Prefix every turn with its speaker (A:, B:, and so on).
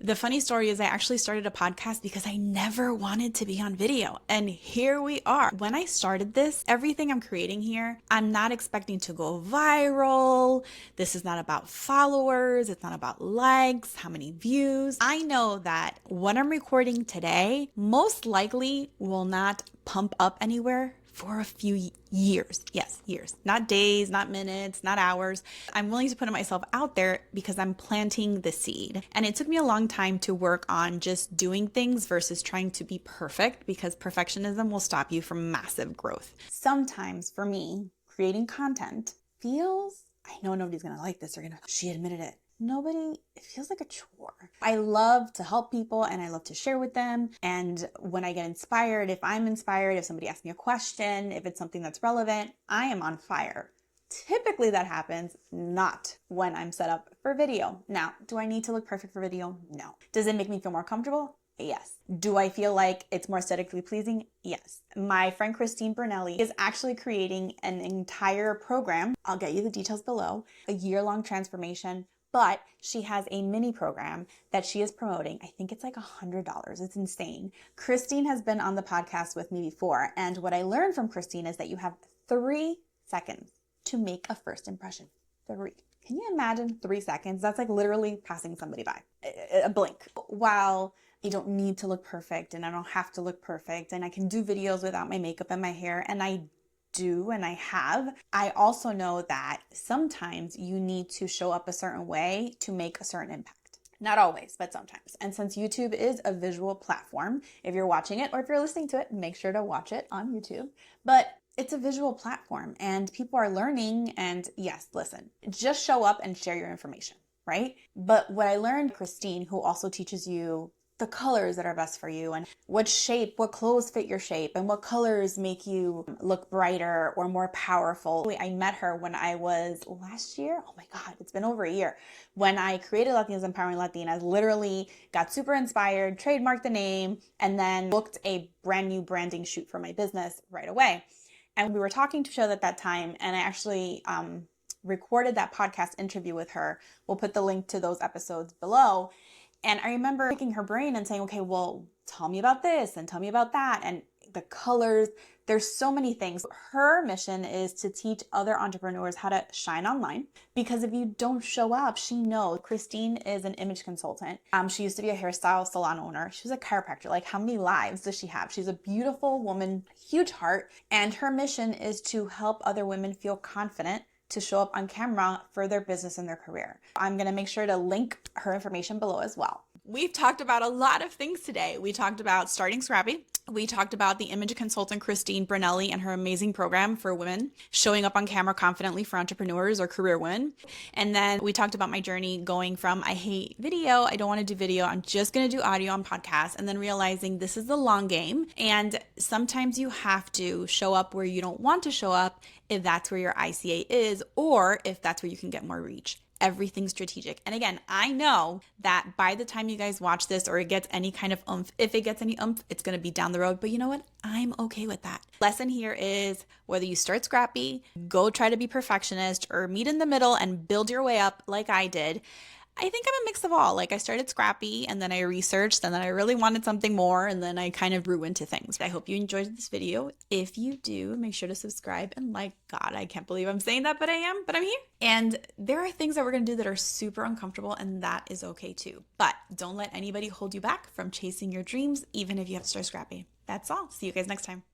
A: The funny story is I actually started a podcast because I never wanted to be on video. And here we are. When I started this, everything I'm creating here, I'm not expecting to go viral. This is not about followers. It's not about likes, how many views. I know that what I'm recording today most likely will not pump up anywhere for a few years. Yes, years. Not days, not minutes, not hours. I'm willing to put myself out there because I'm planting the seed. And it took me a long time to work on just doing things versus trying to be perfect, because perfectionism will stop you from massive growth. Sometimes for me, creating content feels, I know nobody's gonna like this, she admitted it. It feels like a chore. I love to help people and I love to share with them. And when I get inspired, if I'm inspired, if somebody asks me a question, if it's something that's relevant, I am on fire. Typically that happens not when I'm set up for video. Now, do I need to look perfect for video? No. Does it make me feel more comfortable? Yes. Do I feel like it's more aesthetically pleasing? Yes. My friend Christine Brunelli is actually creating an entire program. I'll get you the details below. A year-long transformation. But she has a mini program that she is promoting. I think it's like $100. It's insane. Christine has been on the podcast with me before. And what I learned from Christine is that you have 3 seconds to make a first impression. 3. Can you imagine 3 seconds? That's like literally passing somebody by. A blink. While you don't need to look perfect and I don't have to look perfect and I can do videos without my makeup and my hair, and I do and I have. I also know that sometimes you need to show up a certain way to make a certain impact. Not always, but sometimes. And since YouTube is a visual platform, if you're watching it or if you're listening to it, make sure to watch it on YouTube. But it's a visual platform and people are learning. And yes, listen, just show up and share your information, right? But what I learned, Christine, who also teaches you the colors that are best for you and what clothes fit your shape and what colors make you look brighter or more powerful. I met her when I was last year. Oh my God, it's been over a year. When I created Latinas Empowering Latinas, literally got super inspired, trademarked the name, and then booked a brand new branding shoot for my business right away. And we were talking to each other at that time, and I actually recorded that podcast interview with her. We'll put the link to those episodes below. And I remember picking her brain and saying, okay, well, tell me about this and tell me about that. And the colors, there's so many things. Her mission is to teach other entrepreneurs how to shine online, because if you don't show up, she knows. Christine is an image consultant. She used to be a hairstyle salon owner. She was a chiropractor. Like, how many lives does she have? She's a beautiful woman, huge heart. And her mission is to help other women feel confident to show up on camera for their business and their career. I'm going to make sure to link her information below as well. We've talked about a lot of things today. We talked about starting Scrappy. We talked about the image consultant Christine Brunelli and her amazing program for women, showing up on camera confidently for entrepreneurs or career women. And then we talked about my journey going from I hate video, I don't want to do video, I'm just going to do audio on podcasts, and then realizing this is the long game. And sometimes you have to show up where you don't want to show up if that's where your ICA is, or if that's where you can get more reach. Everything strategic. And again, I know that by the time you guys watch this or it gets any kind of oomph, if it gets any oomph, it's going to be down the road. But you know what? I'm okay with that. Lesson here is whether you start scrappy, go try to be perfectionist, or meet in the middle and build your way up like I did. I think I'm a mix of all. Like, I started scrappy and then I researched and then I really wanted something more and then I kind of grew into things. I hope you enjoyed this video. If you do, make sure to subscribe and like. God, I can't believe I'm saying that, but I'm here. And there are things that we're going to do that are super uncomfortable, and that is okay too. But don't let anybody hold you back from chasing your dreams, even if you have to start scrappy. That's all. See you guys next time.